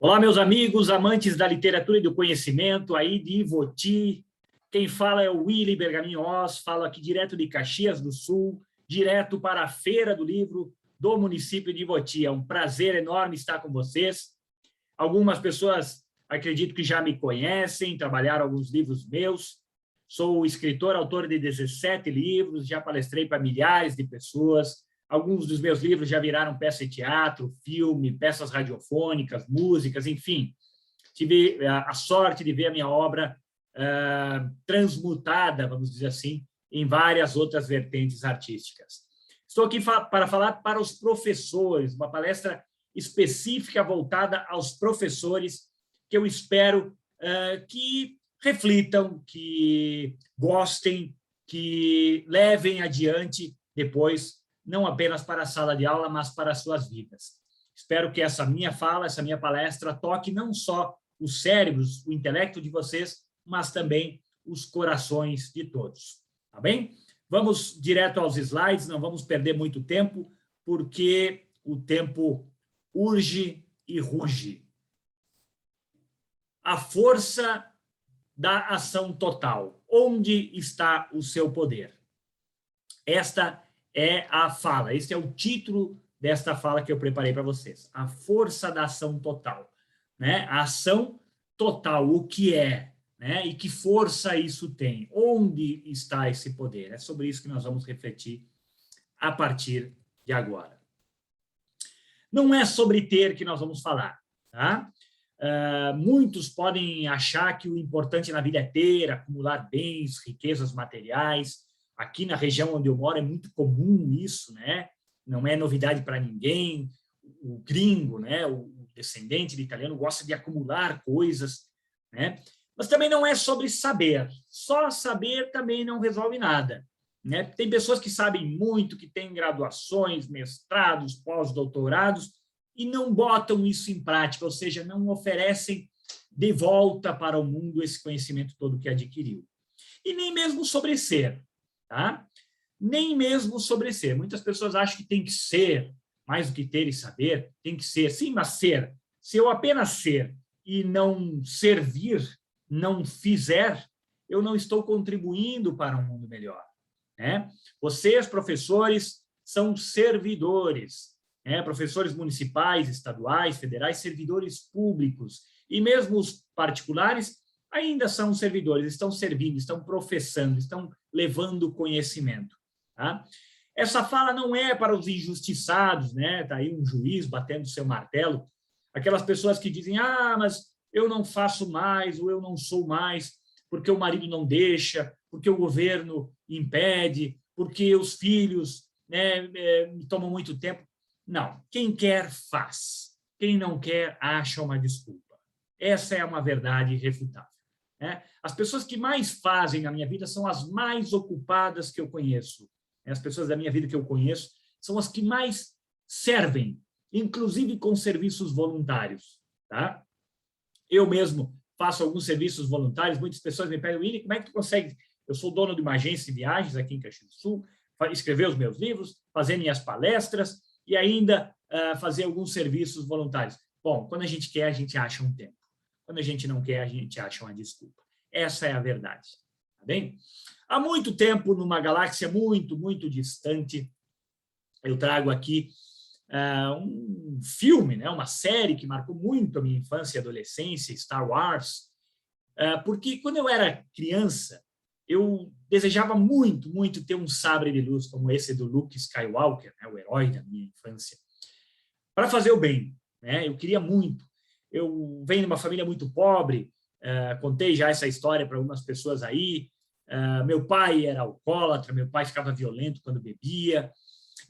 Olá, meus amigos, amantes da literatura e do conhecimento, aí de Ivoti. Quem fala é o Willy Bergamin Oz, falo aqui direto de Caxias do Sul, direto para a Feira do Livro do município de Ivoti. É um prazer enorme estar com vocês. Algumas pessoas, acredito que já me conhecem, trabalharam alguns livros meus. Sou escritor, autor de 17 livros, já palestrei para milhares de pessoas. Alguns dos meus livros já viraram peça de teatro, filme, peças radiofônicas, músicas, enfim. Tive a sorte de ver a minha obra transmutada, vamos dizer assim, em várias outras vertentes artísticas. Estou aqui para falar para os professores, uma palestra específica voltada aos professores, que eu espero que reflitam, que gostem, que levem adiante depois, não apenas para a sala de aula, mas para as suas vidas. Espero que essa minha fala, essa minha palestra, toque não só os cérebros, o intelecto de vocês, mas também os corações de todos. Tá bem? Vamos direto aos slides, não vamos perder muito tempo, porque o tempo urge e ruge. A força da ação total. Onde está o seu poder? Esta é a fala, esse é o título desta fala que eu preparei para vocês. A força da ação total. Né? A ação total, o que é, né? E que força isso tem? Onde está esse poder? É sobre isso que nós vamos refletir a partir de agora. Não é sobre ter que nós vamos falar, tá? Muitos podem achar que o importante na vida é ter, acumular bens, riquezas materiais. Aqui na região onde eu moro é muito comum isso, né? Não é novidade para ninguém. O gringo, né? O descendente de italiano gosta de acumular coisas, né? Mas também não é sobre saber. Só saber também não resolve nada, né? Tem pessoas que sabem muito, que têm graduações, mestrados, pós-doutorados, e não botam isso em prática, ou seja, não oferecem de volta para o mundo esse conhecimento todo que adquiriu. E nem mesmo sobre ser, tá? Nem mesmo sobre ser. Muitas pessoas acham que tem que ser, mais do que ter e saber, tem que ser. Sim, mas ser. Se eu apenas ser e não servir, não fizer, eu não estou contribuindo para um mundo melhor, né? Vocês, professores, são servidores, né? Professores municipais, estaduais, federais, servidores públicos, e mesmo os particulares ainda são servidores, estão servindo, estão professando, estão levando conhecimento. Tá? Essa fala não é para os injustiçados, né? Está aí um juiz batendo seu martelo, aquelas pessoas que dizem, mas eu não faço mais, ou eu não sou mais, porque o marido não deixa, porque o governo impede, porque os filhos, né, tomam muito tempo. Não, quem quer faz, quem não quer acha uma desculpa. Essa é uma verdade irrefutável. Né? As pessoas que mais fazem na minha vida são as mais ocupadas que eu conheço. As pessoas da minha vida que eu conheço são as que mais servem, inclusive com serviços voluntários. Tá? Eu mesmo faço alguns serviços voluntários, muitas pessoas me pedem, Willy, como é que tu consegue? Eu sou dono de uma agência de viagens aqui em Caxias do Sul, escrever os meus livros, fazer minhas palestras e ainda fazer alguns serviços voluntários. Bom, quando a gente quer, a gente acha um tempo. Quando a gente não quer, a gente acha uma desculpa. Essa é a verdade. Tá bem? Há muito tempo, numa galáxia muito, muito distante, eu trago aqui um filme, né, uma série que marcou muito a minha infância e adolescência, Star Wars, porque quando eu era criança, eu desejava muito, muito ter um sabre de luz como esse do Luke Skywalker, né, o herói da minha infância, para fazer o bem. Né? Eu queria muito. Eu venho de uma família muito pobre, contei já essa história para algumas pessoas aí. Meu pai era alcoólatra, meu pai ficava violento quando bebia.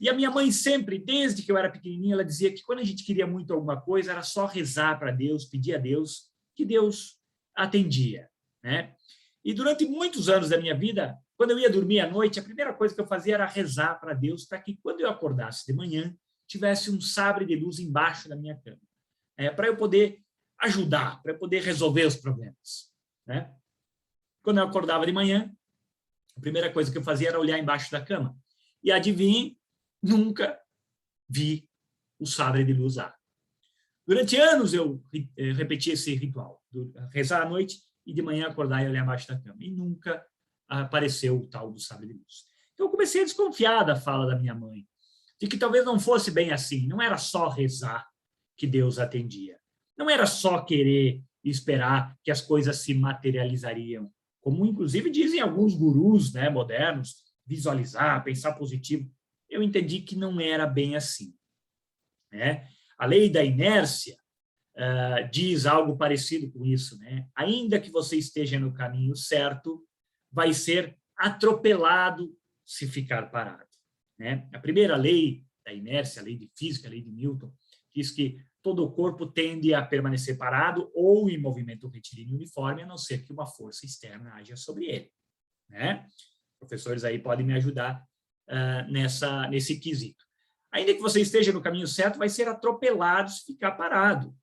E a minha mãe sempre, desde que eu era pequenininha, ela dizia que quando a gente queria muito alguma coisa, era só rezar para Deus, pedir a Deus, que Deus atendia. Né? E durante muitos anos da minha vida, quando eu ia dormir à noite, a primeira coisa que eu fazia era rezar para Deus, para que quando eu acordasse de manhã, tivesse um sabre de luz embaixo da minha cama, para eu poder ajudar, para eu poder resolver os problemas. Né? Quando eu acordava de manhã, a primeira coisa que eu fazia era olhar embaixo da cama. E adivinhe, nunca vi o sabre de luz lá. Durante anos eu repeti esse ritual, rezar à noite e de manhã acordar e olhar abaixo da cama. E nunca apareceu o tal do sabre de luz. Então eu comecei a desconfiar da fala da minha mãe, de que talvez não fosse bem assim, não era só rezar que Deus atendia. Não era só querer e esperar que as coisas se materializariam, como inclusive dizem alguns gurus, né, modernos, visualizar, pensar positivo. Eu entendi que não era bem assim, né? A lei da inércia diz algo parecido com isso, né? Ainda que você esteja no caminho certo, vai ser atropelado se ficar parado, né? A primeira lei da inércia, a lei de física, a lei de Newton, diz que todo o corpo tende a permanecer parado ou em movimento retilíneo uniforme, a não ser que uma força externa haja sobre ele, né? Professores aí podem me ajudar nesse quesito. Ainda que você esteja no caminho certo, vai ser atropelado se ficar parado.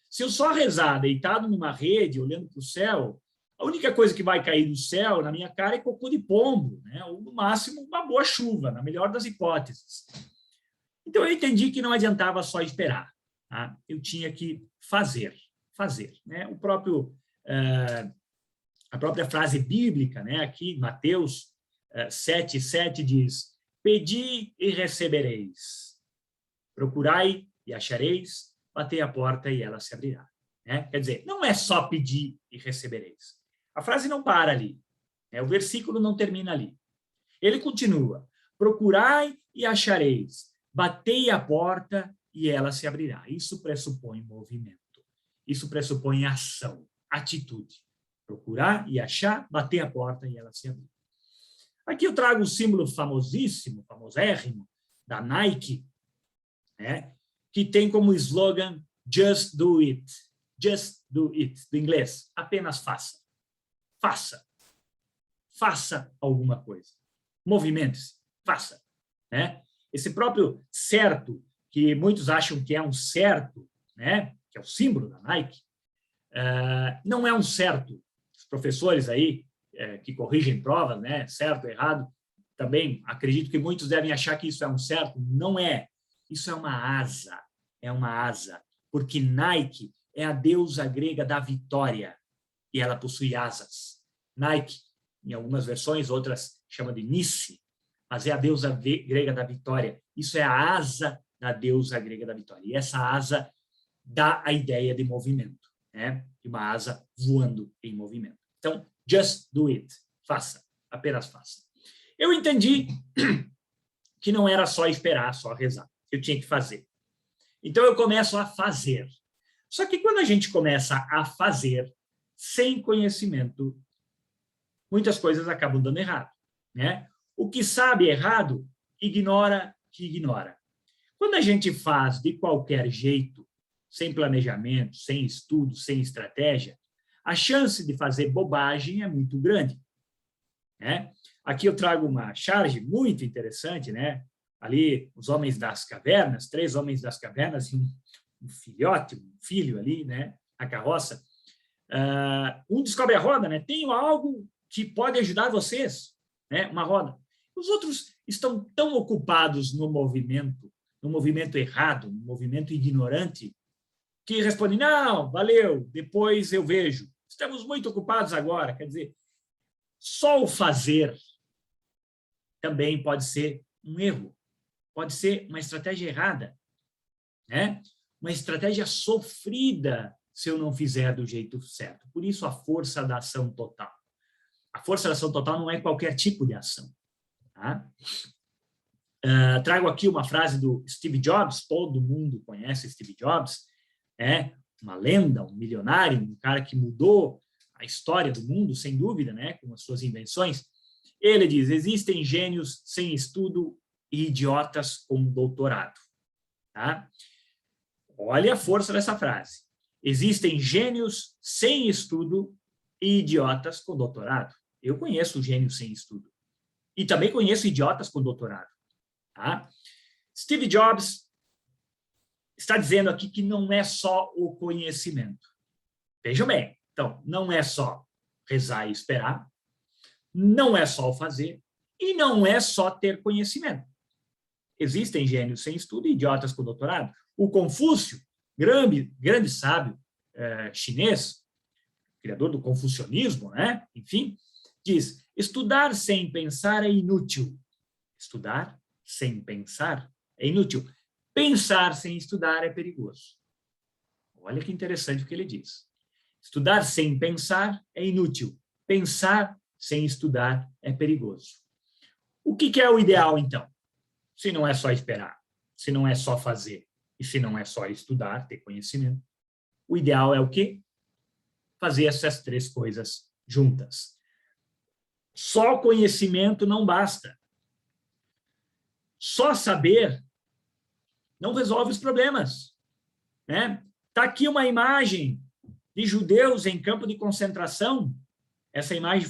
Se eu só rezar deitado numa rede, olhando para o céu, a única coisa que vai cair do céu na minha cara é cocô de pombo, né? Ou no máximo uma boa chuva, na melhor das hipóteses. Então eu entendi que não adiantava só esperar, tá? Eu tinha que fazer, né? A própria frase bíblica, né? Aqui, Mateus 7:7 diz: pedi e recebereis, procurai e achareis, batei a porta e ela se abrirá. Né? Quer dizer, não é só pedir e recebereis. A frase não para ali, né? O versículo não termina ali. Ele continua: procurai e achareis, batei a porta e ela se abrirá. Isso pressupõe movimento, isso pressupõe ação, atitude. Procurar e achar, bater a porta e ela se abrir. Aqui eu trago o símbolo famosíssimo, famosérrimo, da Nike, né? Que tem como slogan Just do it. Just do it, do inglês. Apenas faça. Faça. Faça alguma coisa. Movimente-se. Faça. Né? Esse próprio certo, que muitos acham que é um certo, né? Que é o símbolo da Nike, não é um certo. Os professores aí, que corrigem provas, né? Certo, errado, também acredito que muitos devem achar que isso é um certo. Não é. Isso é uma asa. É uma asa. Porque Nike é a deusa grega da vitória e ela possui asas. Nike, em algumas versões, outras chama de Nice, mas é a deusa grega da vitória. Isso é a asa da deusa grega da vitória. E essa asa dá a ideia de movimento, né? De uma asa voando em movimento. Então, just do it. Faça. Apenas faça. Eu entendi que não era só esperar, só rezar. Eu tinha que fazer. Então, eu começo a fazer. Só que quando a gente começa a fazer sem conhecimento, muitas coisas acabam dando errado, né? O que sabe errado, ignora que ignora. Quando a gente faz de qualquer jeito, sem planejamento, sem estudo, sem estratégia, a chance de fazer bobagem é muito grande, né? Aqui eu trago uma charge muito interessante, né? Ali, os homens das cavernas, 3 homens das cavernas e um filhote, um filho ali, né? A carroça. Um descobre a roda, né? Tenho algo que pode ajudar vocês, né? Uma roda. Os outros estão tão ocupados no movimento errado, no movimento ignorante, que respondem: não, valeu, depois eu vejo. Estamos muito ocupados agora. Quer dizer, só o fazer também pode ser um erro, pode ser uma estratégia errada, né? Uma estratégia sofrida se eu não fizer do jeito certo. Por isso, a força da ação total. A força da ação total não é qualquer tipo de ação. Tá? Trago aqui uma frase do Steve Jobs, todo mundo conhece Steve Jobs, uma lenda, um milionário, um cara que mudou a história do mundo, sem dúvida, né, com as suas invenções. Ele diz: existem gênios sem estudo e idiotas com doutorado. Tá? Olha a força dessa frase. Existem gênios sem estudo e idiotas com doutorado. Eu conheço gênios sem estudo. E também conheço idiotas com doutorado. Tá? Steve Jobs está dizendo aqui que não é só o conhecimento. Vejam bem. Então, não é só rezar e esperar, não é só o fazer, e não é só ter conhecimento. Existem gênios sem estudo e idiotas com doutorado. O Confúcio grande sábio chinês, criador do confucionismo, né? Enfim, diz: estudar sem pensar é inútil. Estudar sem pensar é inútil. Pensar sem estudar é perigoso. Olha que interessante o que ele diz. Estudar sem pensar é inútil. Pensar sem estudar é perigoso. O que é o ideal, então? Se não é só esperar, se não é só fazer, e se não é só estudar, ter conhecimento, o ideal é o quê? Fazer essas três coisas juntas. Só conhecimento não basta. Só saber não resolve os problemas, né? Tá aqui uma imagem de judeus em campo de concentração. Essa imagem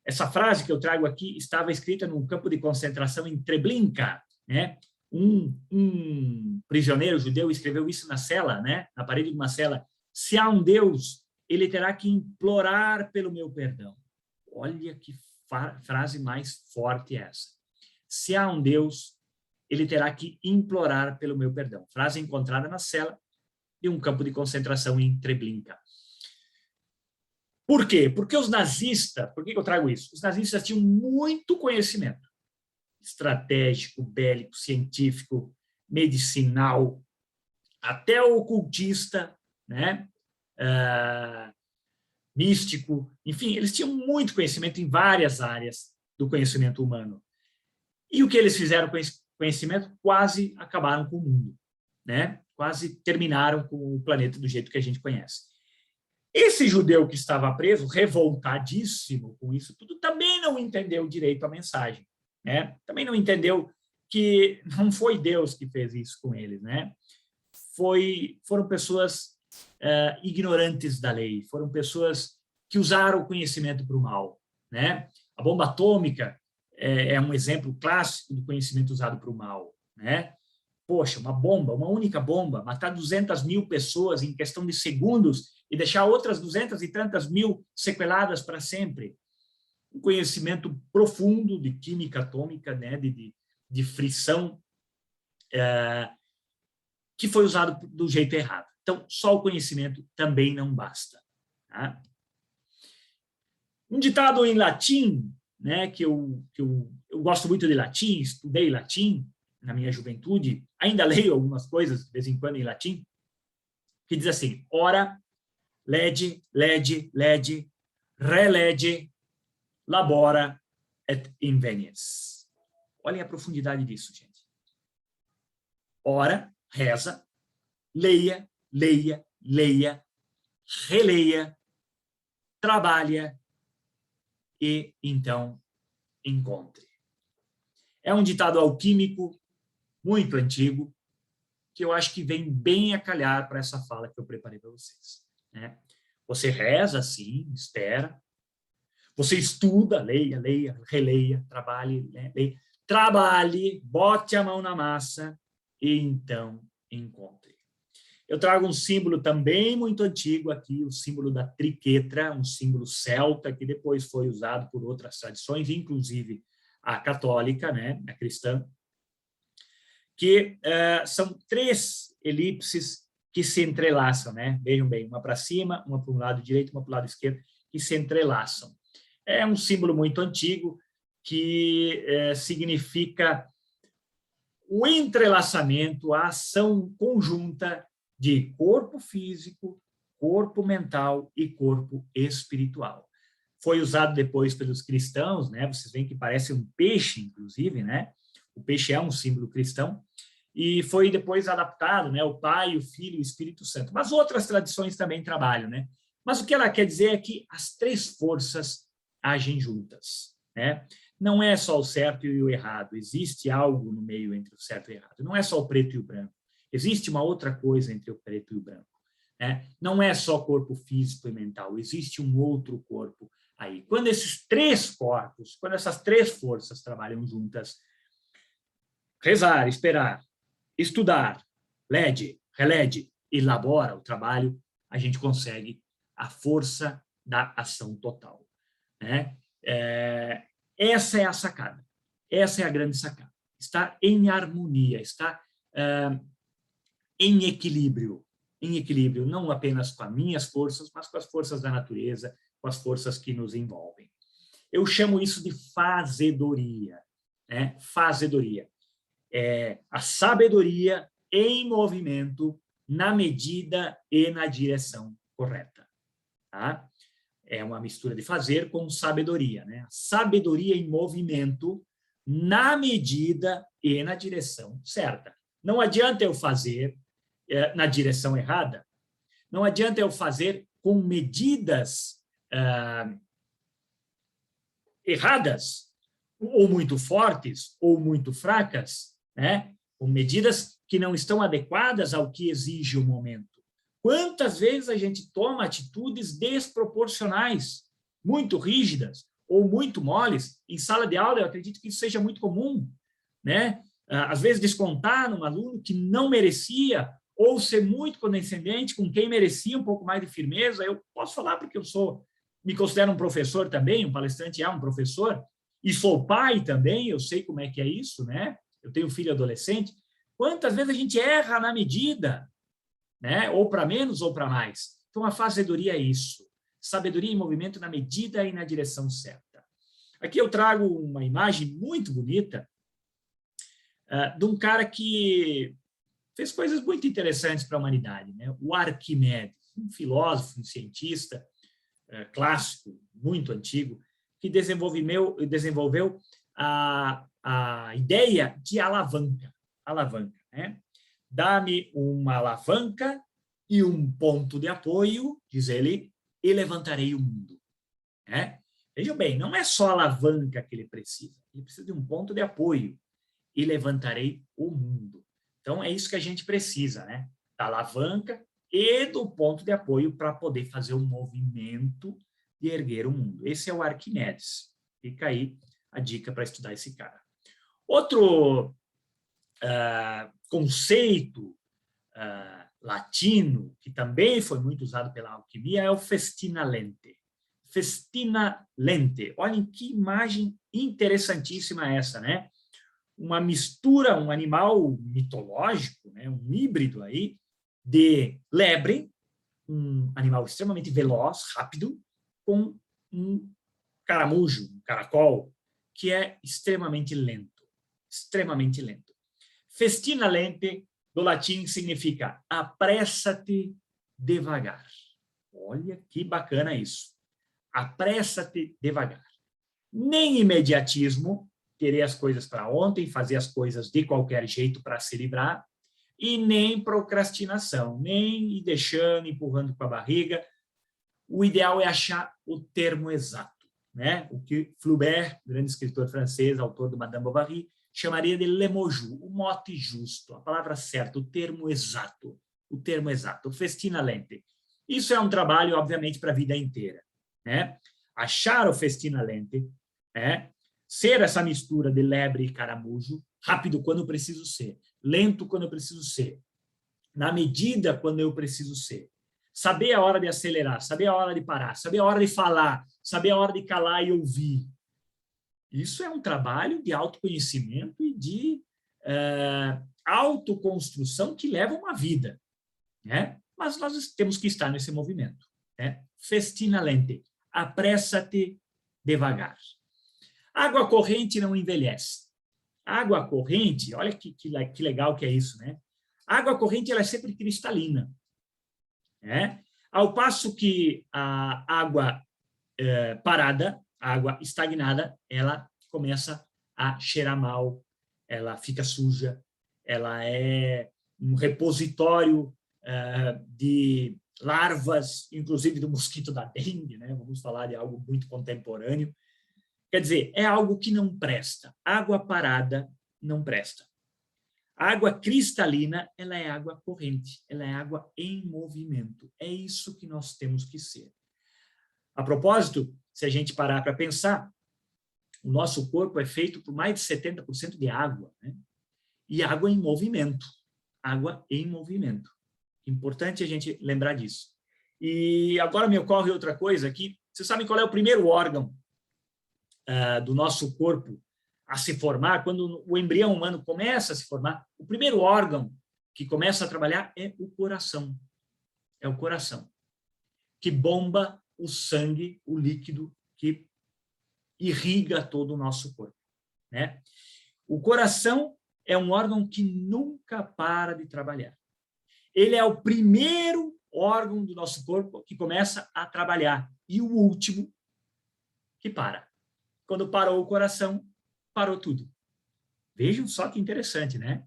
essa frase que eu trago aqui estava escrita num campo de concentração em Treblinka, né? Um prisioneiro judeu escreveu isso na cela, né? Na parede de uma cela: se há um Deus, ele terá que implorar pelo meu perdão. Olha que frase mais forte essa. Se há um Deus, ele terá que implorar pelo meu perdão. Frase encontrada na cela de um campo de concentração em Treblinka. Por quê? Porque os nazistas, por que eu trago isso? Os nazistas tinham muito conhecimento estratégico, bélico, científico, medicinal, até ocultista, né? Místico, enfim, eles tinham muito conhecimento em várias áreas do conhecimento humano. E o que eles fizeram com esse conhecimento? Quase acabaram com o mundo, né? Quase terminaram com o planeta do jeito que a gente conhece. Esse judeu que estava preso, revoltadíssimo com isso tudo, também não entendeu direito a mensagem, né? Também não entendeu que não foi Deus que fez isso com eles, né? Foram pessoas ignorantes da lei, foram pessoas que usaram o conhecimento para o mal, né? A bomba atômica é um exemplo clássico do conhecimento usado para o mal, né? Poxa, uma única bomba, matar 200 mil pessoas em questão de segundos e deixar outras 200 e tantas mil sequeladas para sempre. Um conhecimento profundo de química atômica, né, de frição, que foi usado do jeito errado. Então, só o conhecimento também não basta. Tá? Um ditado em latim, né, que eu gosto muito de latim, estudei latim na minha juventude, ainda leio algumas coisas de vez em quando em latim, que diz assim: ora, lege, relege, labora et invenies. Olhem a profundidade disso, gente. Ora, reza, leia, releia, trabalha e então encontre. É um ditado alquímico muito antigo, que eu acho que vem bem a calhar para essa fala que eu preparei para vocês. Né? Você reza, sim, espera. Você estuda, leia, releia, trabalhe, leia. Trabalhe, bote a mão na massa e então encontre. Eu trago um símbolo também muito antigo aqui, o símbolo da triquetra, um símbolo celta que depois foi usado por outras tradições, inclusive a católica, né, a cristã, que são 3 elipses que se entrelaçam, né? Vejam bem, uma para cima, uma para um lado direito, uma para o lado esquerdo, que se entrelaçam. É um símbolo muito antigo que significa o entrelaçamento, a ação conjunta de corpo físico, corpo mental e corpo espiritual. Foi usado depois pelos cristãos, né? Vocês veem que parece um peixe, inclusive, né? O peixe é um símbolo cristão, e foi depois adaptado, né? O Pai, o Filho e o Espírito Santo. Mas outras tradições também trabalham, né? Mas o que ela quer dizer é que as 3 forças agem juntas, né? Não é só o certo e o errado, existe algo no meio entre o certo e o errado. Não é só o preto e o branco, existe uma outra coisa entre o preto e o branco, né? Não é só corpo físico e mental, existe um outro corpo aí. Quando esses 3 corpos, quando essas 3 forças trabalham juntas, rezar, esperar, estudar, lede, relede, elabora o trabalho, a gente consegue a força da ação total, né? Essa é a sacada, essa é a grande sacada. Está em harmonia, está em equilíbrio, não apenas com as minhas forças, mas com as forças da natureza, com as forças que nos envolvem. Eu chamo isso de fazedoria, né? Fazedoria. É a sabedoria em movimento, na medida e na direção correta. Tá? É uma mistura de fazer com sabedoria, né? Sabedoria em movimento, na medida e na direção certa. Não adianta eu fazer na direção errada, não adianta eu fazer com medidas erradas, ou muito fortes, ou muito fracas, né? Com medidas que não estão adequadas ao que exige o momento. Quantas vezes a gente toma atitudes desproporcionais, muito rígidas ou muito moles? Em sala de aula, eu acredito que isso seja muito comum, né? Às vezes descontar num aluno que não merecia, ou ser muito condescendente com quem merecia um pouco mais de firmeza. Eu posso falar porque me considero um professor também, um palestrante é um professor, e sou pai também, eu sei como é que é isso, né? Eu tenho um filho adolescente. Quantas vezes a gente erra na medida, né? Ou para menos ou para mais. Então, a fazedoria é isso. Sabedoria em movimento na medida e na direção certa. Aqui eu trago uma imagem muito bonita de um cara que fez coisas muito interessantes para a humanidade, né? O Arquimedes, um filósofo, um cientista clássico, muito antigo, que desenvolveu a ideia de alavanca. Alavanca, né? Dá-me uma alavanca e um ponto de apoio, diz ele, e levantarei o mundo. Né? Vejam bem, não é só alavanca que ele precisa de um ponto de apoio, e levantarei o mundo. Então, é isso que a gente precisa, né? Da alavanca e do ponto de apoio para poder fazer o movimento de erguer o mundo. Esse é o Arquimedes. Fica aí a dica para estudar esse cara. Outro conceito latino, que também foi muito usado pela alquimia, é o festina lente. Festina lente. Olhem que imagem interessantíssima essa, né? Uma mistura, um animal mitológico, né? Um híbrido aí, de lebre, um animal extremamente veloz, rápido, com um caramujo, um caracol, que é extremamente lento. Extremamente lento. Festina lente, do latim, significa apressa-te devagar. Olha que bacana isso. Apressa-te devagar. Nem imediatismo, querer as coisas para ontem, fazer as coisas de qualquer jeito para se livrar, e nem procrastinação, nem ir deixando, empurrando com a barriga. O ideal é achar o termo exato, né? O que Flaubert, grande escritor francês, autor do Madame Bovary, chamaria de le mot juste, o mote justo, a palavra certa, o termo exato, o festina lente. Isso é um trabalho, obviamente, para a vida inteira, né? Achar o festina lente, ser essa mistura de lebre e caramujo, rápido quando eu preciso ser, lento quando eu preciso ser, na medida quando eu preciso ser, saber a hora de acelerar, saber a hora de parar, saber a hora de falar, saber a hora de calar e ouvir. Isso é um trabalho de autoconhecimento e de autoconstrução que leva uma vida, né? Mas nós temos que estar nesse movimento, né? Festina lente, apressa-te devagar. Água corrente não envelhece. Água corrente, olha que legal que é isso, né? Água corrente ela é sempre cristalina, né? Ao passo que a água parada, a água estagnada, ela começa a cheirar mal, ela fica suja, ela é um repositório de larvas, inclusive do mosquito da dengue, né? Vamos falar de algo muito contemporâneo. Quer dizer, é algo que não presta. Água parada não presta. Água cristalina, ela é água corrente, ela é água em movimento. É isso que nós temos que ser. A propósito, se a gente parar para pensar, o nosso corpo é feito por mais de 70% de água, né? E água em movimento. Água em movimento. Importante a gente lembrar disso. E agora me ocorre outra coisa aqui. Vocês sabem qual é o primeiro órgão do nosso corpo a se formar? Quando o embrião humano começa a se formar, o primeiro órgão que começa a trabalhar é o coração. É o coração, que bomba o sangue, o líquido que irriga todo o nosso corpo, né? O coração é um órgão que nunca para de trabalhar. Ele é o primeiro órgão do nosso corpo que começa a trabalhar e o último que para. Quando parou o coração, parou tudo. Vejam só que interessante, né?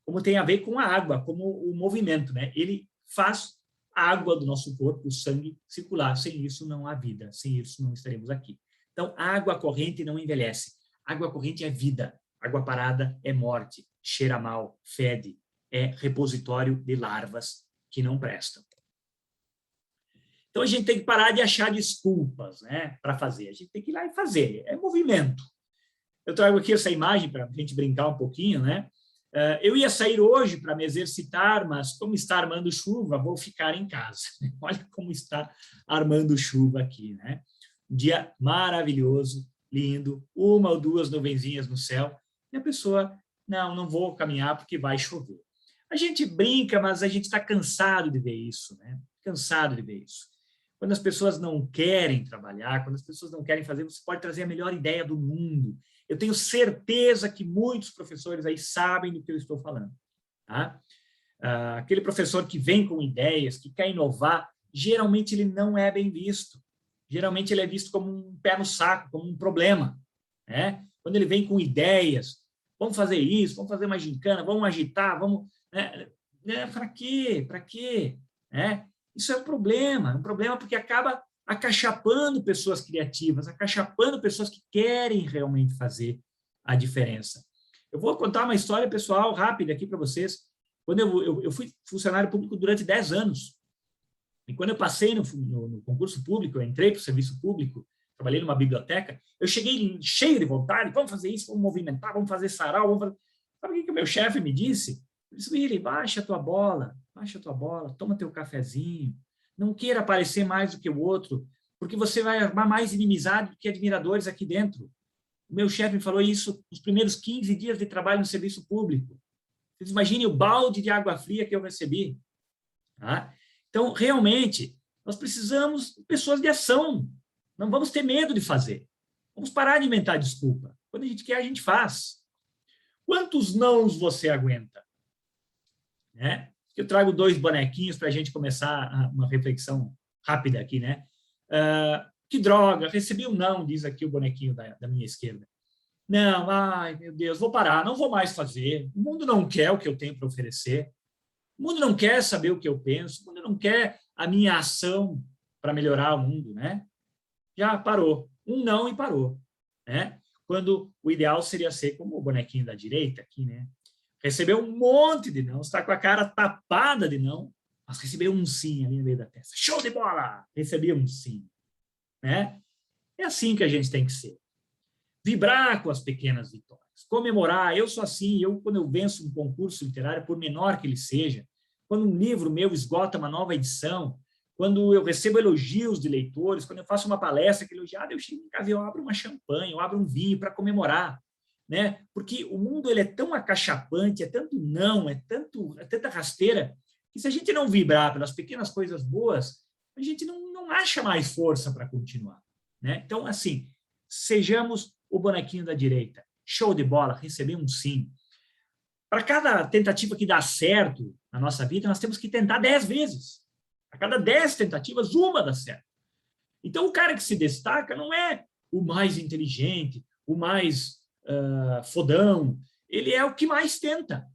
Como tem a ver com a água, como o movimento, né? Ele faz a água do nosso corpo, o sangue, circular. Sem isso não há vida, sem isso não estaremos aqui. Então, água corrente não envelhece. Água corrente é vida. Água parada é morte, cheira mal, fede, é repositório de larvas que não prestam. Então, a gente tem que parar de achar desculpas, né, para fazer. A gente tem que ir lá e fazer. É movimento. Eu trago aqui essa imagem para a gente brincar um pouquinho, né? Eu ia sair hoje para me exercitar, mas como está armando chuva, vou ficar em casa. Olha como está armando chuva aqui, né? Um dia maravilhoso, lindo, uma ou duas nuvenzinhas no céu, e a pessoa, não vou caminhar porque vai chover. A gente brinca, mas a gente está cansado de ver isso, né? Cansado de ver isso. Quando as pessoas não querem trabalhar, quando as pessoas não querem fazer, você pode trazer a melhor ideia do mundo. Eu tenho certeza que muitos professores aí sabem do que eu estou falando. Tá? Aquele professor que vem com ideias, que quer inovar, geralmente ele não é bem visto. Geralmente ele é visto como um pé no saco, como um problema. Né? Quando ele vem com ideias, vamos fazer isso, vamos fazer uma gincana, vamos agitar, vamos... Para quê? Para quê? Isso é um problema porque acaba acachapando pessoas criativas, acachapando pessoas que querem realmente fazer a diferença. Eu vou contar uma história pessoal rápida aqui para vocês. Quando eu fui funcionário público durante 10 anos, e quando eu passei no concurso público, eu entrei para o serviço público, trabalhei numa biblioteca, eu cheguei cheio de vontade, vamos fazer isso, vamos movimentar, vamos fazer sarau, vamos fazer... Sabe o que o meu chefe me disse? Ele disse, Willy, baixa a tua bola, toma teu cafezinho, não queira aparecer mais do que o outro, porque você vai armar mais inimizade do que admiradores aqui dentro. O meu chefe me falou isso nos primeiros 15 dias de trabalho no serviço público. Vocês imaginem o balde de água fria que eu recebi. Tá? Então, realmente, nós precisamos de pessoas de ação. Não vamos ter medo de fazer. Vamos parar de inventar desculpa. Quando a gente quer, a gente faz. Quantos nãos você aguenta? Né? Eu trago 2 bonequinhos para a gente começar uma reflexão rápida aqui, né? Que droga, recebi um não, diz aqui o bonequinho da minha esquerda. Não, ai, meu Deus, vou parar, não vou mais fazer. O mundo não quer o que eu tenho para oferecer. O mundo não quer saber o que eu penso. O mundo não quer a minha ação para melhorar o mundo, né? Já parou. Um não e parou, né? Quando o ideal seria ser como o bonequinho da direita aqui, né? Recebeu um monte de não, está com a cara tapada de não, mas recebeu um sim ali no meio da testa. Show de bola! Recebeu um sim. Né? É assim que a gente tem que ser. Vibrar com as pequenas vitórias. Comemorar. Eu sou assim, quando eu venço um concurso literário, por menor que ele seja, quando um livro meu esgota uma nova edição, quando eu recebo elogios de leitores, quando eu faço uma palestra que elogiada, eu chego em casa e eu abro uma champanhe, eu abro um vinho para comemorar. Né? Porque o mundo ele é tão acachapante, é tanto não, é tanta rasteira, que se a gente não vibrar pelas pequenas coisas boas, a gente não acha mais força para continuar. Né? Então, assim, sejamos o bonequinho da direita. Show de bola, receber um sim. Para cada tentativa que dá certo na nossa vida, nós temos que tentar 10 vezes. A cada 10 tentativas, uma dá certo. Então, o cara que se destaca não é o mais inteligente, o mais fodão, ele é o que mais tenta,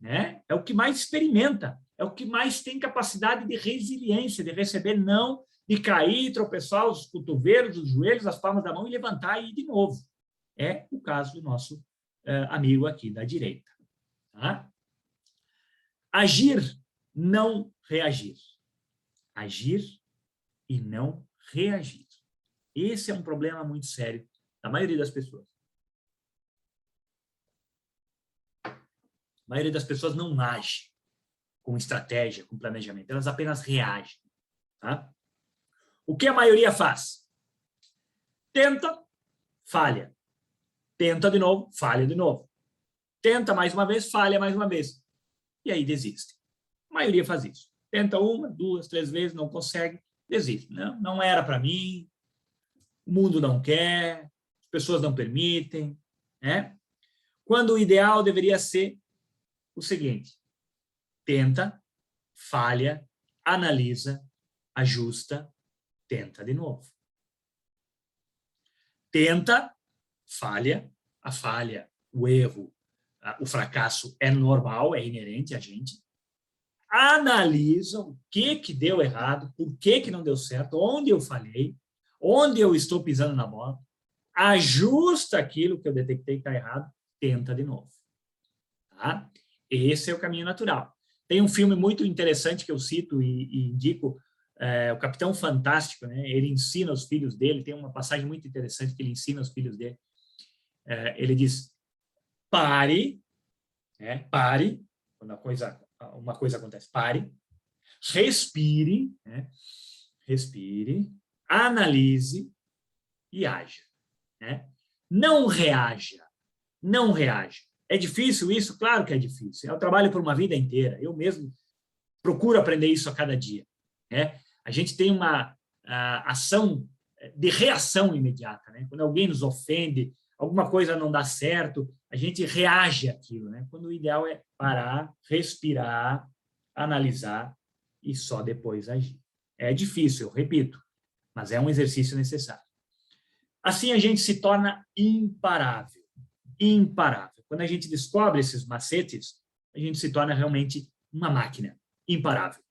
né? É o que mais experimenta, é o que mais tem capacidade de resiliência, de receber não, de cair, tropeçar os cotovelos, os joelhos, as palmas da mão e levantar e ir de novo. É o caso do nosso amigo aqui da direita. Tá? Agir, não reagir. Agir e não reagir. Esse é um problema muito sério da maioria das pessoas. A maioria das pessoas não age com estratégia, com planejamento. Elas apenas reagem. Tá? O que a maioria faz? Tenta, falha. Tenta de novo, falha de novo. Tenta mais uma vez, falha mais uma vez. e aí desistem. A maioria faz isso. Tenta uma, duas, três vezes, não consegue, desiste. Não era para mim, o mundo não quer, as pessoas não permitem, né? Quando o ideal deveria ser o seguinte: tenta, falha, analisa, ajusta, tenta de novo. Tenta, falha, a falha, o erro, o fracasso é normal, é inerente a gente. Analisa o que deu errado, por que não deu certo, onde eu falhei, onde eu estou pisando na bola, ajusta aquilo que eu detectei que está errado, tenta de novo. Tá? Esse é o caminho natural. Tem um filme muito interessante que eu cito e indico, o Capitão Fantástico, né? Ele ensina os filhos dele, tem uma passagem muito interessante que ele ensina os filhos dele. Ele diz, pare, né? Pare, quando uma coisa acontece, pare, respire, né? Respire, analise e haja. Né? Não reaja, não reaja. É difícil isso? Claro que é difícil. É um trabalho por uma vida inteira. Eu mesmo procuro aprender isso a cada dia. Né? A gente tem uma ação de reação imediata. Né? Quando alguém nos ofende, alguma coisa não dá certo, a gente reage àquilo. Né? Quando o ideal é parar, respirar, analisar e só depois agir. É difícil, eu repito, mas é um exercício necessário. Assim a gente se torna imparável. Imparável. Quando a gente descobre esses macetes, a gente se torna realmente uma máquina imparável.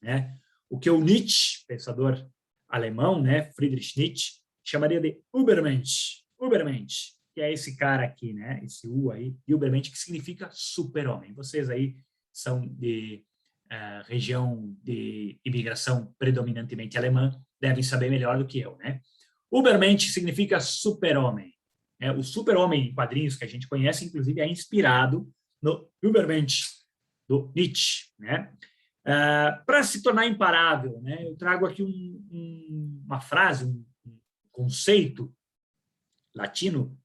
Né? O que o Nietzsche, pensador alemão, né, Friedrich Nietzsche, chamaria de Übermensch. Übermensch, que é esse cara aqui, né, esse U aí, Übermensch, que significa super-homem. Vocês aí são de região de imigração predominantemente alemã, devem saber melhor do que eu, né? Übermensch significa super-homem. O super-homem em quadrinhos que a gente conhece, inclusive, é inspirado no Übermensch, do Nietzsche. Né? Para se tornar imparável, né? Eu trago aqui uma frase, um conceito latino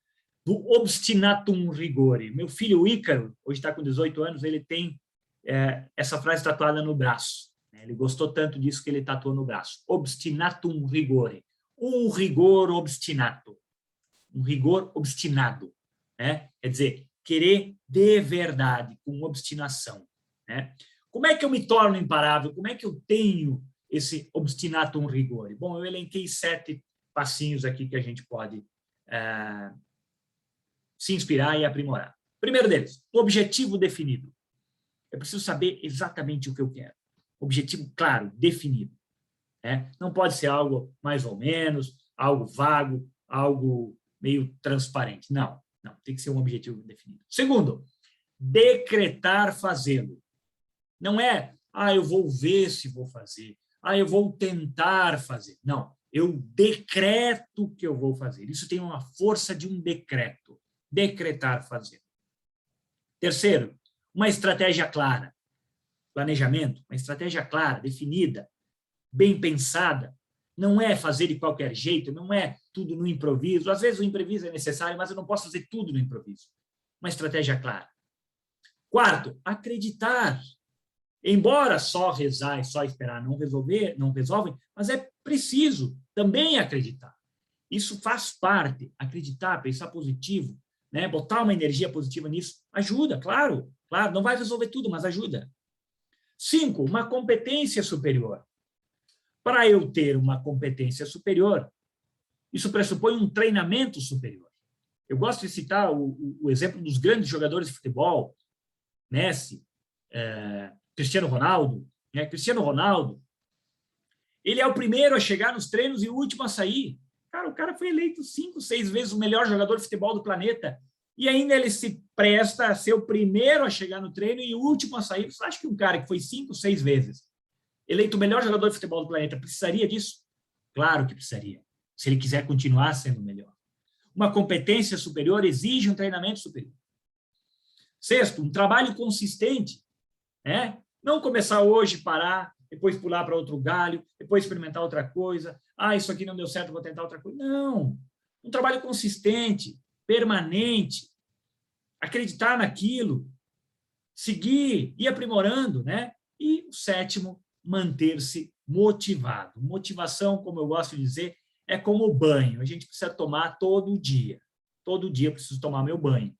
do obstinatum rigore. Meu filho Ícaro, hoje está com 18 anos, ele tem essa frase tatuada no braço. Né? Ele gostou tanto disso que ele tatuou no braço. Obstinatum rigore. Um rigor obstinato. Um rigor obstinado. Né? Quer dizer, querer de verdade, com obstinação. Né? Como é que eu me torno imparável? Como é que eu tenho esse obstinatum rigore? Bom, eu elenquei 7 passinhos aqui que a gente pode se inspirar e aprimorar. Primeiro deles, objetivo definido. Eu preciso saber exatamente o que eu quero. Objetivo claro, definido. Né? Não pode ser algo mais ou menos, algo vago, algo meio transparente. Não, tem que ser um objetivo definido. Segundo, decretar fazê-lo. Não é, eu vou ver se vou fazer, eu vou tentar fazer. Não, eu decreto que eu vou fazer. Isso tem uma força de um decreto. Decretar fazer. Terceiro, uma estratégia clara. Planejamento, uma estratégia clara, definida, bem pensada. Não é fazer de qualquer jeito, não é tudo no improviso. Às vezes o improviso é necessário, mas eu não posso fazer tudo no improviso. Uma estratégia clara. Quarto, acreditar. Embora só rezar e só esperar não resolvem, mas é preciso também acreditar. Isso faz parte. Acreditar, pensar positivo, né? Botar uma energia positiva nisso ajuda, claro. Não vai resolver tudo, mas ajuda. 5, uma competência superior. Para eu ter uma competência superior, isso pressupõe um treinamento superior. Eu gosto de citar o exemplo dos grandes jogadores de futebol, Messi, Cristiano Ronaldo. Né? Cristiano Ronaldo, ele é o primeiro a chegar nos treinos e o último a sair. O cara foi eleito 5, 6 vezes o melhor jogador de futebol do planeta. E ainda ele se presta a ser o primeiro a chegar no treino e o último a sair. Você acha que um cara que foi 5, 6 vezes eleito o melhor jogador de futebol do planeta precisaria disso? Claro que precisaria, se ele quiser continuar sendo o melhor. Uma competência superior exige um treinamento superior. Sexto, um trabalho consistente. Né? Não começar hoje, parar, depois pular para outro galho, depois experimentar outra coisa. Isso aqui não deu certo, vou tentar outra coisa. Não. Um trabalho consistente, permanente. Acreditar naquilo. seguir, ir aprimorando, né? E o sétimo, manter-se motivado. Motivação, como eu gosto de dizer, é como o banho. A gente precisa tomar todo dia. Todo dia eu preciso tomar meu banho.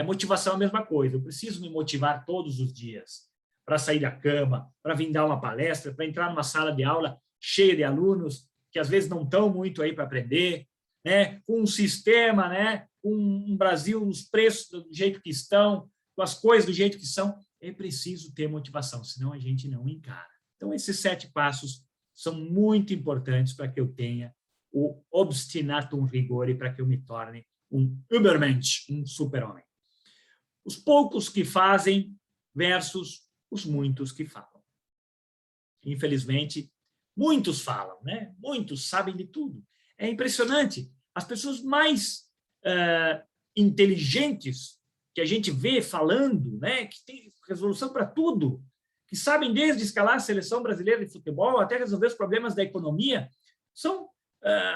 Motivação é a mesma coisa. Eu preciso me motivar todos os dias para sair da cama, para vir dar uma palestra, para entrar numa sala de aula cheia de alunos que às vezes não estão muito aí para aprender, né? Com um sistema, né? Com um Brasil, os preços do jeito que estão, com as coisas do jeito que são, é preciso ter motivação, senão a gente não encara. Então, esses 7 passos são muito importantes para que eu tenha o obstinatum rigore, para que eu me torne um Übermensch, um super-homem. Os poucos que fazem versus os muitos que falam. Infelizmente, muitos falam, né? Muitos sabem de tudo. É impressionante. As pessoas mais inteligentes que a gente vê falando, né? Que tem resolução para tudo, que sabem desde escalar a seleção brasileira de futebol até resolver os problemas da economia, são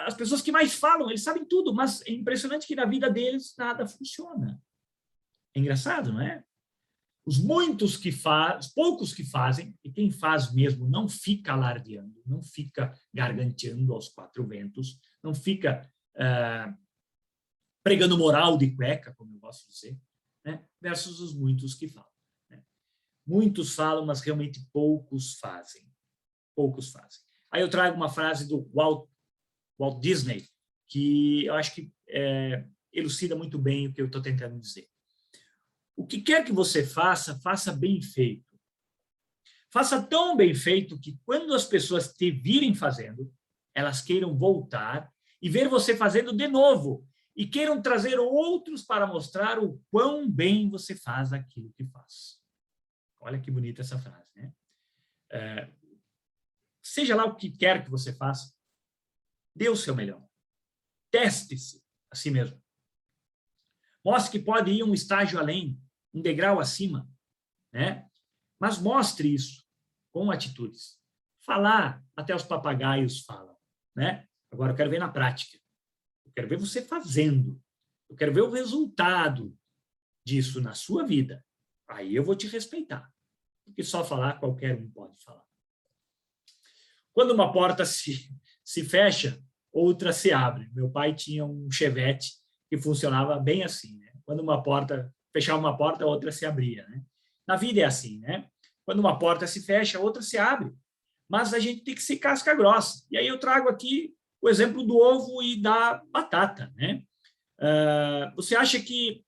as pessoas que mais falam. Eles sabem tudo, mas é impressionante que na vida deles nada funciona. É engraçado, não é? Os poucos que fazem, e quem faz mesmo não fica alardeando, não fica garganteando aos 4 ventos, não fica pregando moral de cueca, como eu gosto de dizer, né? Versus os muitos que falam. Né? Muitos falam, mas realmente poucos fazem. Poucos fazem. Aí eu trago uma frase do Walt Disney, que eu acho que elucida muito bem o que eu estou tentando dizer. O que quer que você faça, faça bem feito. Faça tão bem feito que quando as pessoas te virem fazendo, elas queiram voltar e ver você fazendo de novo e queiram trazer outros para mostrar o quão bem você faz aquilo que faz. Olha que bonita essa frase, né? Seja lá o que quer que você faça, dê o seu melhor. Teste-se a si mesmo. Mostre que pode ir um estágio além, um degrau acima, né? Mas mostre isso com atitudes. Falar, até os papagaios falam, né? Agora eu quero ver na prática. Eu quero ver você fazendo. Eu quero ver o resultado disso na sua vida. Aí eu vou te respeitar. Porque só falar qualquer um pode falar. Quando uma porta se fecha, outra se abre. Meu pai tinha um Chevette que funcionava bem assim, né? Quando uma porta fechava uma porta, a outra se abria, né? Na vida é assim, né? Quando uma porta se fecha, a outra se abre. Mas a gente tem que ser casca grossa. E aí eu trago aqui o exemplo do ovo e da batata, né? Você acha que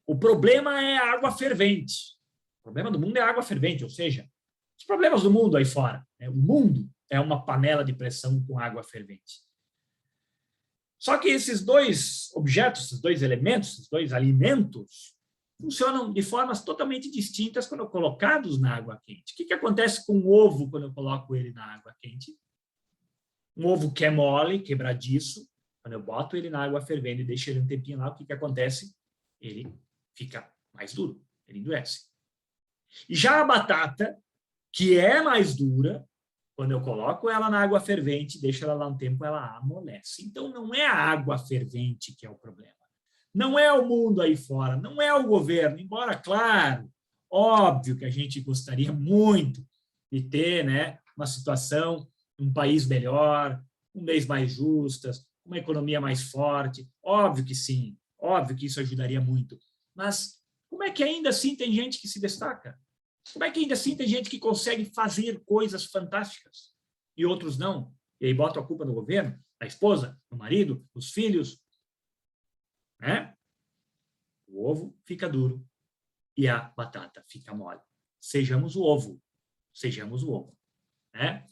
o problema é a água fervente? O problema do mundo é a água fervente, ou seja, os problemas do mundo aí fora. Né? O mundo é uma panela de pressão com água fervente. Só que esses 2 objetos, esses 2 elementos, esses 2 alimentos, funcionam de formas totalmente distintas quando colocados na água quente. O que acontece com o ovo quando eu coloco ele na água quente? Um ovo que é mole, quebradiço, quando eu boto ele na água fervendo e deixo ele um tempinho lá, o que acontece? Ele fica mais duro, ele endurece. E já a batata, que é mais dura, quando eu coloco ela na água fervente, deixo ela lá um tempo, ela amolece. Então, não é a água fervente que é o problema. Não é o mundo aí fora, não é o governo, embora, claro, óbvio que a gente gostaria muito de ter, né, uma situação, um país melhor, leis mais justas, uma economia mais forte, óbvio que sim, óbvio que isso ajudaria muito. Mas como é que ainda assim tem gente que se destaca? Como é que ainda assim tem gente que consegue fazer coisas fantásticas e outros não? E aí botam a culpa no governo, na esposa, no marido, nos filhos, né? O ovo fica duro e a batata fica mole. Sejamos o ovo. Sejamos o ovo. Né?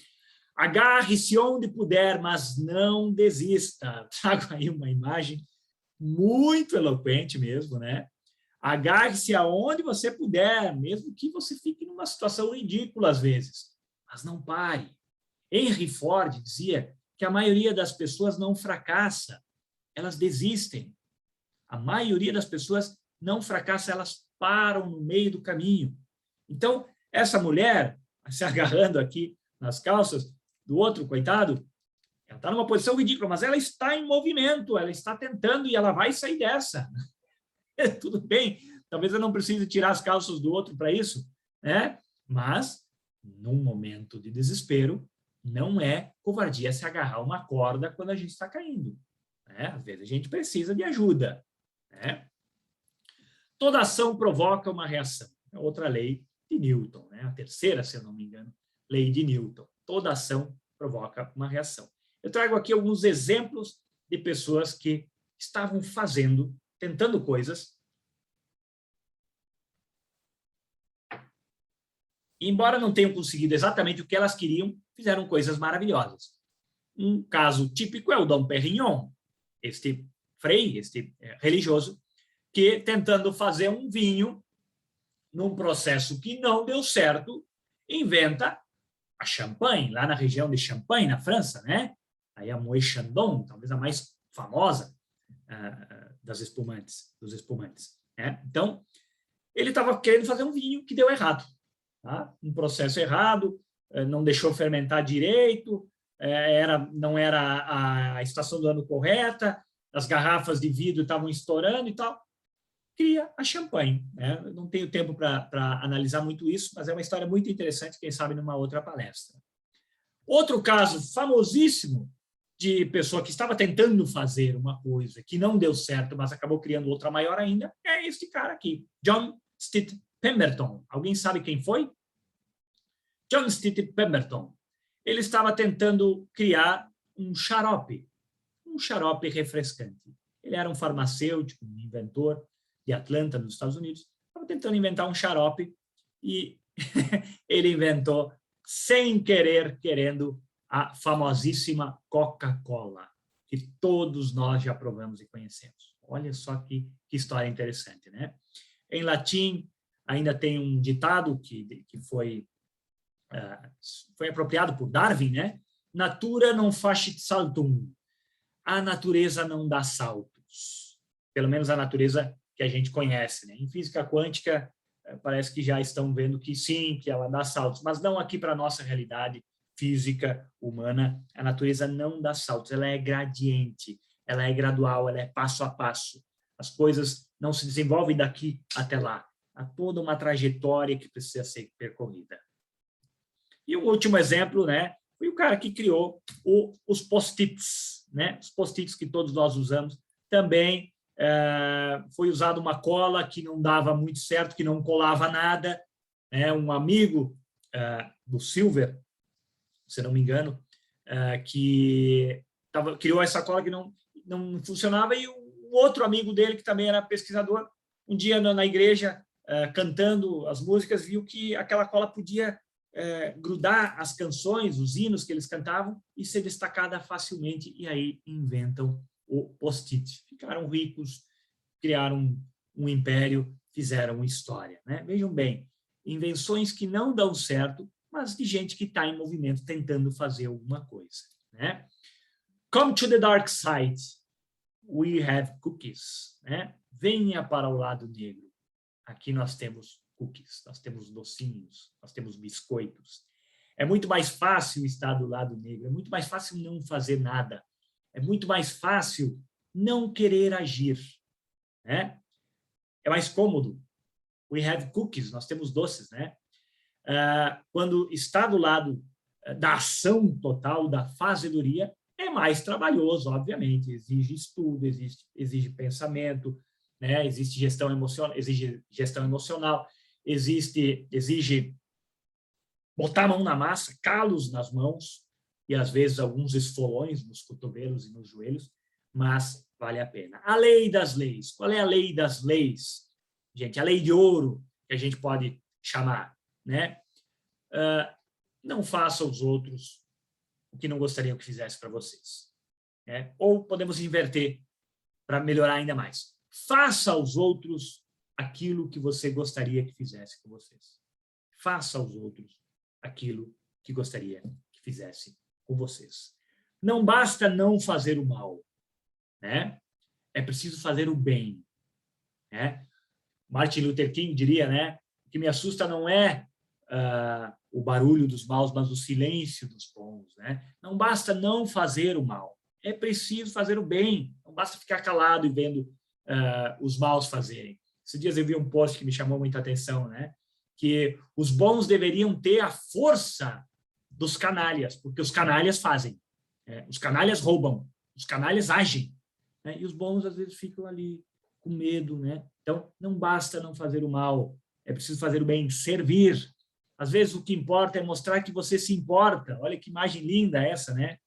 Agarre-se onde puder, mas não desista. Trago aí uma imagem muito eloquente mesmo, né? Agarre-se aonde você puder, mesmo que você fique numa situação ridícula às vezes. Mas não pare. Henry Ford dizia que a maioria das pessoas não fracassa, elas desistem. A maioria das pessoas não fracassa, elas param no meio do caminho. Então, essa mulher, se agarrando aqui nas calças do outro, coitado, ela está numa posição ridícula, mas ela está em movimento, ela está tentando e ela vai sair dessa. Tudo bem, talvez eu não precise tirar as calças do outro para isso, né? Mas, num momento de desespero, não é covardia se agarrar uma corda quando a gente está caindo, né? Às vezes a gente precisa de ajuda, né? Toda ação provoca uma reação. É outra lei de Newton, né? A terceira, se eu não me engano, lei de Newton. Toda ação provoca uma reação. Eu trago aqui alguns exemplos de pessoas que estavam fazendo, tentando coisas, e, embora não tenham conseguido exatamente o que elas queriam, fizeram coisas maravilhosas. Um caso típico é o Dom Perignon, este frei, este religioso, que, tentando fazer um vinho, num processo que não deu certo, inventa a Champagne, lá na região de Champagne, na França, né? Aí a Moët Chandon, talvez a mais famosa dos espumantes. Né? Então, ele estava querendo fazer um vinho que deu errado. Tá? Um processo errado, não deixou fermentar direito, não era a estação do ano correta, as garrafas de vidro estavam estourando e tal. Cria a Champagne. Né? Não tenho tempo para analisar muito isso, mas é uma história muito interessante, quem sabe numa outra palestra. Outro caso famosíssimo de pessoa que estava tentando fazer uma coisa que não deu certo, mas acabou criando outra maior ainda, é este cara aqui, John Stitt Pemberton. Alguém sabe quem foi? John Stitt Pemberton. Ele estava tentando criar um xarope refrescante. Ele era um farmacêutico, um inventor de Atlanta, nos Estados Unidos, estava tentando inventar um xarope e ele inventou, sem querer, querendo, a famosíssima Coca-Cola, que todos nós já provamos e conhecemos. Olha só que história interessante, né? Em latim, ainda tem um ditado que foi apropriado por Darwin, né? Natura non facit saltum. A natureza não dá saltos. Pelo menos a natureza que a gente conhece, né? Em física quântica, parece que já estão vendo que sim, que ela dá saltos, mas não aqui para a nossa realidade física humana. A natureza não dá saltos, ela é gradiente, ela é gradual, ela é passo a passo. As coisas não se desenvolvem daqui até lá. Há toda uma trajetória que precisa ser percorrida. E um último exemplo, né, foi o cara que criou os post-its, né? Os post-its que todos nós usamos. Também foi usada uma cola que não dava muito certo, que não colava nada. Né? Um amigo do Silver, se não me engano, que criou essa cola que não funcionava, e um outro amigo dele, que também era pesquisador, um dia na igreja, cantando as músicas, viu que aquela cola podia grudar as canções, os hinos que eles cantavam e ser destacada facilmente, e aí inventam o post-it. Ficaram ricos, criaram um império, fizeram história. Né? Vejam bem, invenções que não dão certo, mas de gente que está em movimento tentando fazer alguma coisa. Né? Come to the dark side, we have cookies. Né? Venha para o lado negro. Aqui nós temos cookies, nós temos docinhos, nós temos biscoitos. É muito mais fácil estar do lado negro, é muito mais fácil não fazer nada, é muito mais fácil não querer agir. Né? É mais cômodo. We have cookies, nós temos doces. Né? Quando está do lado da ação total, da fazedoria, é mais trabalhoso, obviamente. Exige estudo, exige pensamento, né? Exige gestão emocional, exige botar a mão na massa, calos nas mãos e, às vezes, alguns esfolões nos cotovelos e nos joelhos, mas vale a pena. A lei das leis. Qual é a lei das leis? Gente, a lei de ouro, que a gente pode chamar. Né? Não faça aos outros o que não gostariam que fizesse para vocês. Né? Ou podemos inverter para melhorar ainda mais. Faça aos outros aquilo que você gostaria que fizesse com vocês. Faça aos outros aquilo que gostaria que fizesse com vocês. Não basta não fazer o mal. Né? É preciso fazer o bem. Né? Martin Luther King diria, né, o que me assusta não é o barulho dos maus, mas o silêncio dos bons. Né? Não basta não fazer o mal. É preciso fazer o bem. Não basta ficar calado e vendo os maus fazerem. Esses dias eu vi um post que me chamou muita atenção, né? Que os bons deveriam ter a força dos canalhas, porque os canalhas fazem, os canalhas roubam, os canalhas agem, né? E os bons às vezes ficam ali com medo, né? Então, não basta não fazer o mal, é preciso fazer o bem, servir. Às vezes o que importa é mostrar que você se importa. Olha que imagem linda essa, né?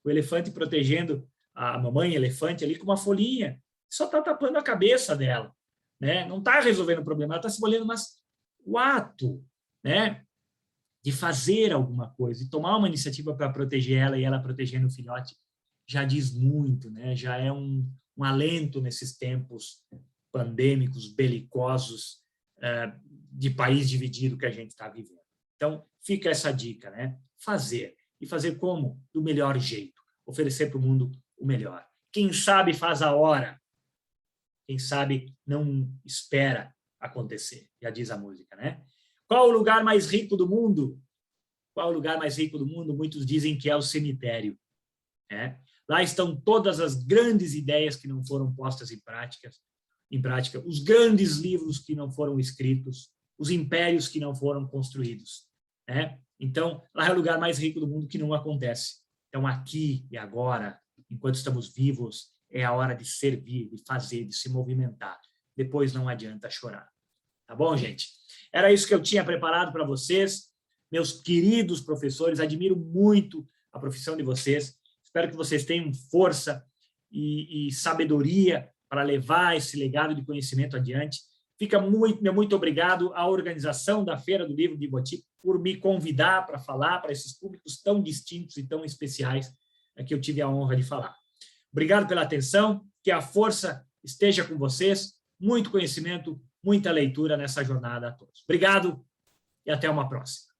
O elefante protegendo a mamãe elefante ali com uma folhinha, só está tapando a cabeça dela, né? Não está resolvendo o problema, ela está se molhando, mas o ato, né, de fazer alguma coisa, de tomar uma iniciativa para proteger ela e ela protegendo o filhote, já diz muito, né? Já é um alento nesses tempos pandêmicos, belicosos, de país dividido que a gente está vivendo. Então, fica essa dica, né? Fazer. E fazer como? Do melhor jeito. Oferecer para o mundo o melhor. Quem sabe faz a hora. Quem sabe não espera acontecer. Já diz a música, né? Qual o lugar mais rico do mundo? Qual o lugar mais rico do mundo? Muitos dizem que é o cemitério. Né? Lá estão todas as grandes ideias que não foram postas em prática, os grandes livros que não foram escritos, os impérios que não foram construídos. Né? Então, lá é o lugar mais rico do mundo que não acontece. Então, aqui e agora, enquanto estamos vivos, é a hora de servir, de fazer, de se movimentar. Depois não adianta chorar. Tá bom, gente? Era isso que eu tinha preparado para vocês. Meus queridos professores, admiro muito a profissão de vocês. Espero que vocês tenham força e sabedoria para levar esse legado de conhecimento adiante. Fica muito obrigado à organização da Feira do Livro de Iboti por me convidar para falar para esses públicos tão distintos e tão especiais que eu tive a honra de falar. Obrigado pela atenção, que a força esteja com vocês, muito conhecimento, muita leitura nessa jornada a todos. Obrigado e até uma próxima.